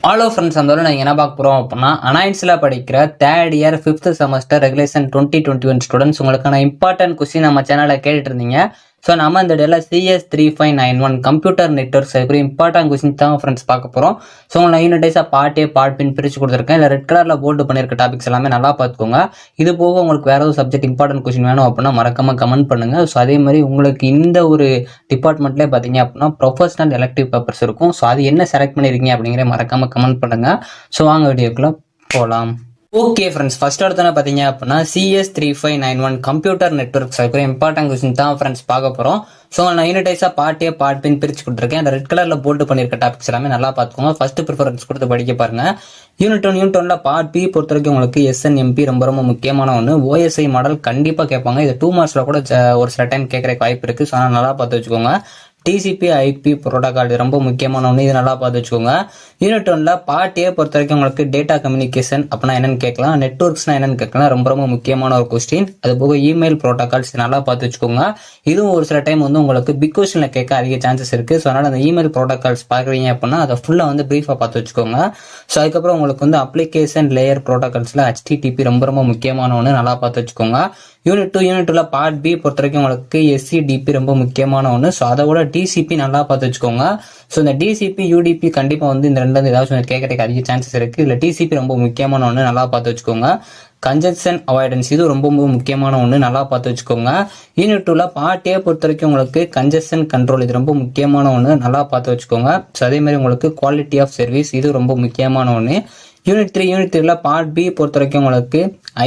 Hello friends, அந்த நீங்கள் என்ன பார்க்க போகிறோம் அப்படின்னா, அனாயின்ஸில் படிக்கிற third year 5th semester regulation 2021 students உங்களுக்கான இம்பார்ட்டன்ட் கொஸ்டின் நம்ம சேனலில் கேட்டுட்டு இருந்தீங்க. ஸோ நம்ம இந்த டேல CS3591 கம்ப்யூட்டர் நெட்ஒர்க்ஸ் அதுக்குரிய இம்பார்ட்டன்ட் கொஸ்டின் தான் ஃப்ரெண்ட்ஸ் பார்க்க போகிறோம். ஸோ உங்களை யூனிடைஸாக பார்ட் ஏ பார்ட் பின் பிரித்து கொடுத்துருக்கேன். இல்லை ரெட் கலரில் போல்டு பண்ணியிருக்க டாபிக்ஸ் எல்லாமே நல்லா பார்த்துக்கோங்க. இது போக உங்களுக்கு வேறு ஏதாவது சப்ஜெக்ட் இம்பார்ட்டன்ட் கொஸ்டின் வேணும் அப்படின்னா மறக்காம கமெண்ட் பண்ணுங்கள். ஸோ அதே மாதிரி உங்களுக்கு இந்த ஒரு டிபார்ட்மெண்ட்லேயே பார்த்தீங்க அப்படின்னா ப்ரொஃபஷனல் எலக்டிவ் பேப்பர்ஸ் இருக்கும். ஸோ அது என்ன செலக்ட் பண்ணியிருக்கீங்க அப்படிங்கிற மறக்காம கமெண்ட் பண்ணுங்கள். ஸோ வாங்க வீடியோக்குள்ள போகலாம். ஓகே ஃப்ரெண்ட்ஸ், ஃபர்ஸ்ட் எடுத்தோன்னே பார்த்தீங்க அப்படின்னா CS3591 கம்ப்யூட்டர் நெட்ஒர்க்ஸ் அதுக்கு இம்பார்ட்டன்ட் கொஸ்டின் தான் ஃப்ரெண்ட்ஸ் பார்க்க போகிறோம். ஸோ நான் யூனிடைஸாக பார்ட் ஏ பார்ட் பின் பிரித்து கொடுத்துருக்கேன். அந்த ரெட் கலரில் போல்டு பண்ணியிருக்க டாபிக்ஸ் எல்லாமே நல்லா பார்த்துக்கோங்க. ஃபர்ஸ்ட் ப்ரிஃபரன்ஸ் கொடுத்து படிக்க பாருங்க. யூனிட் 1 பார்ட் பி பொறுத்த வரைக்கும் உங்களுக்கு SNMP ரொம்ப முக்கியமான ஒன்று. OSI மாடல் கண்டிப்பாக கேட்பாங்க. இது 2 மார்க்ஸில் கூட ஒரு சில டைம் கேட்குறக்கு வாய்ப்பு இருக்குது. ஸோ அதனால் நல்லா பார்த்து வச்சுக்கோங்க. TCP IP புரோட்டோகால் ரொம்ப முக்கியமான ஒன்று, இது நல்லா பார்த்து வச்சுக்கோங்க. யூனிட் 1 பார்ட் ஏ பொறுத்த வரைக்கும் உங்களுக்கு டேட்டா கம்யூனிகேஷன் அப்படின்னா என்னன்னு கேட்கலாம், நெட்ஒர்க்ஸ்னா என்னன்னு கேட்கலாம். ரொம்ப முக்கியமான ஒரு கொஸ்டின். அது போக இமெயில் புரோட்டோகால்ஸ் நல்லா பார்த்து வச்சுக்கோங்க. இதுவும் ஒரு சில டைம் உங்களுக்கு பிக் கொஸ்டின்ல கேட்க அதிக சான்சஸ் இருக்கு. ஸோ அதனால அந்த இமெயில் புரோட்டோகால்ஸ் பார்க்குறீங்க அப்படின்னா அதை ஃபுல்லாக பிரீஃபாக பார்த்து வச்சுக்கோங்க. ஸோ அதுக்கப்புறம் உங்களுக்கு அப்ளிகேஷன் லேயர் புரோட்டோகால்ஸ்ல HTTP ரொம்ப முக்கியமான ஒன்று, நல்லா பார்த்து வச்சுக்கோங்க. யூனிட் 2 பார்ட் பி பொறுத்த வரைக்கும் உங்களுக்கு SCDP ரொம்ப முக்கியமான ஒன்று. ஸோ அதை விட TCP நல்லா பார்த்து வச்சுக்கோங்க. ஸோ இந்த DCP UDP கண்டிப்பாக இந்த ரெண்டு ஏதாச்சும் கேட்கறதுக்கு அதிக சான்சஸ் இருக்கு. இல்லை TCP ரொம்ப முக்கியமான ஒன்று, நல்லா பார்த்து வச்சுக்கோங்க. கன்ஜெக்ஷன் அவாய்டன்ஸ் இது ரொம்ப முக்கியமான ஒன்று, நல்லா பார்த்து வச்சுக்கோங்க. யூனிட் 2 பார்ட் ஏ பொறுத்த வரைக்கும் உங்களுக்கு கன்ஜெக்ஷன் கண்ட்ரோல் இது ரொம்ப முக்கியமான ஒன்று, நல்லா பார்த்து வச்சுக்கோங்க. ஸோ அதே மாதிரி உங்களுக்கு குவாலிட்டி ஆஃப் சர்வீஸ் இது ரொம்ப முக்கியமான ஒன்று. யூனிட் 3 பார்ட் பி பொறுத்த வரைக்கும் உங்களுக்கு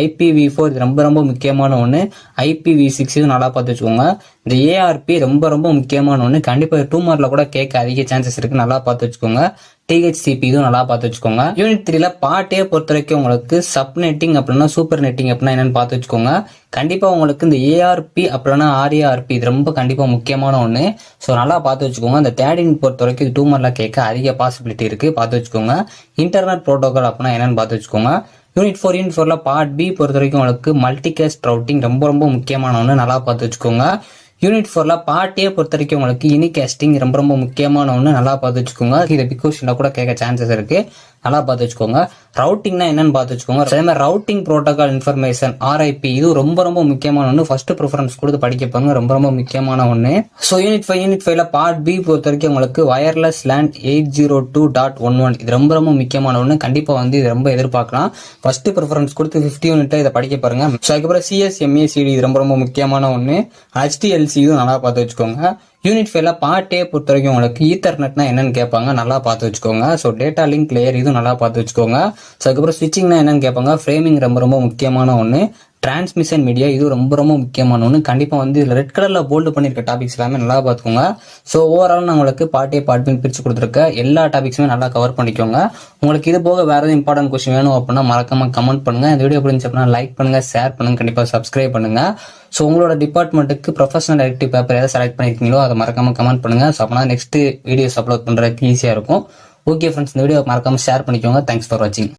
IPv4 இது ரொம்ப முக்கியமான ஒன்று. IPv6 இது நல்லா பார்த்து வச்சுக்கோங்க. இந்த ARP ரொம்ப முக்கியமான ஒன்று, கண்டிப்பாக 2 மார்க்ல கூட கேட்க அதிக சான்சஸ் இருக்கு, நல்லா பார்த்து வச்சுக்கோங்க. THCP இதுவும் நல்லா பார்த்து வச்சுக்கோங்க. யூனிட் 3 பார்ட் ஏ பொறுத்த வரைக்கும் உங்களுக்கு சப்நெட்டிங் அப்படின்னா சூப்பர் நெட்டிங் அப்படின்னா என்னன்னு பார்த்து வச்சுக்கோங்க. கண்டிப்பா உங்களுக்கு இந்த ARP அப்படின்னா RARP இது ரொம்ப கண்டிப்பா முக்கியமான ஒன்று. ஸோ நல்லா பார்த்து வச்சுக்கோங்க. அந்த தேர்டின் பொறுத்த வரைக்கும் 2 மார்க்ல கேட்க அதிக பாசிபிலிட்டி இருக்கு, பார்த்து வச்சுக்கோங்க. இன்டர்நெட் புரோட்டோகால் அப்படின்னா என்னன்னு பார்த்து வச்சுக்கோங்க. யூனிட் 4 பார்ட் பி பொறுத்த வரைக்கும் உங்களுக்கு மல்டிகாஸ்ட் ரவுட்டிங் ரொம்ப முக்கியமான ஒன்று, நல்லா பார்த்து வச்சுக்கோங்க. யூனிட் 4 பார்ட் ஏ பொறுத்த வரைக்கும் உங்களுக்கு யூனிகாஸ்டிங் ரொம்ப முக்கியமான ஒன்று, நல்லா பார்த்து வச்சுக்கோங்க. இது பிக் கொஸ்டின்ல கூட கேட்க சான்சஸ் இருக்கு, நல்லா பார்த்து வச்சுக்கோங்க. ரவுட்டிங்னா என்னன்னு பார்த்து வச்சுக்கோங்க. அதே மாதிரி ரவுட்டிங் புரோட்டோகால் இன்ஃபர்மேஷன் RIP இது ரொம்ப முக்கியமான ஒன்று. ஃபர்ஸ்ட் ப்ரிஃபரன்ஸ் கொடுத்து படிக்க பாருங்க, ரொம்ப முக்கியமான ஒன்று. ஸோ யூனிட் 5 பார்ட் பி பொறுத்த வரைக்கும் உங்களுக்கு வயர்லெஸ் லேன் 802.11 இது ரொம்ப முக்கியமான ஒன்று, கண்டிப்பா இது ரொம்ப எதிர்பார்க்கலாம். ஃபர்ஸ்ட் ப்ரிஃபரன்ஸ் கொடுத்து 50 யூனிட்ல இதை படிக்க பாருங்க. ஸோ அதுக்கப்புறம் CSMACD இது ரொம்ப முக்கியமான ஒன்று. HTLC இதுவும் நல்லா பார்த்து வச்சுக்கோங்க. யூனிட் 5 பார்ட் ஏ பொறுத்த வரைக்கும் உங்களுக்கு ஈத்தர்நெட்னா என்னன்னு கேட்பாங்க, நல்லா பார்த்து வச்சுக்கோங்க. ஸோ டேட்டா லிங்க் லேயர் இதுவும் நல்லா பார்த்து வச்சுக்கோங்க. ஸோ அதுக்கப்புறம் ஸ்விட்சிங்னா என்னன்னு கேட்பாங்க. ஃப்ரேமிங் ரொம்ப முக்கியமான ஒன்று. டிரான்ஸ்மிஷன் மீடியா இது ரொம்ப முக்கியமான ஒன்று, கண்டிப்பா இதுல ரெட் கலர்ல போல்டு பண்ணிருக்க டாபிக்ஸ் எல்லாமே நல்லா பார்த்துக்கோங்க. ஸோ ஓவரால் நான் உங்களுக்கு பார்ட் ஏ பார்ட் பின் பிரிச்சு கொடுத்துருக்க எல்லா டாபிக்ஸுமே நல்லா கவர் பண்ணிக்கோங்க. உங்களுக்கு இது போக வேற ஏதாவது இம்பார்ட்டன்ட் கொஸ்டின் வேணும் அப்படின்னா மறக்காம கமெண்ட் பண்ணுங்க. இந்த வீடியோ பிடிச்சி அப்படின்னா லைக் பண்ணுங்க, ஷேர் பண்ணுங்க, கண்டிப்பா சப்ஸ்கிரைப் பண்ணுங்க. ஸோ உங்களோட டிபார்ட்மெண்ட்டுக்கு ப்ரொஃபஷனல் எலக்டிவ் பேப்பர் எதாவது செலக்ட் பண்ணிருக்கீங்களோ அதை மறக்காம கமெண்ட் பண்ணுங்க. ஸோ அப்போ நெக்ஸ்ட் வீடியோஸ் அப்லோட் பண்றதுக்கு ஈஸியா இருக்கும். ஓகே ஃப்ரெண்ட்ஸ், இந்த வீடியோ மறக்காம ஷேர் பண்ணிக்கோங்க. தேங்க்ஸ் ஃபார் வாட்சிங்.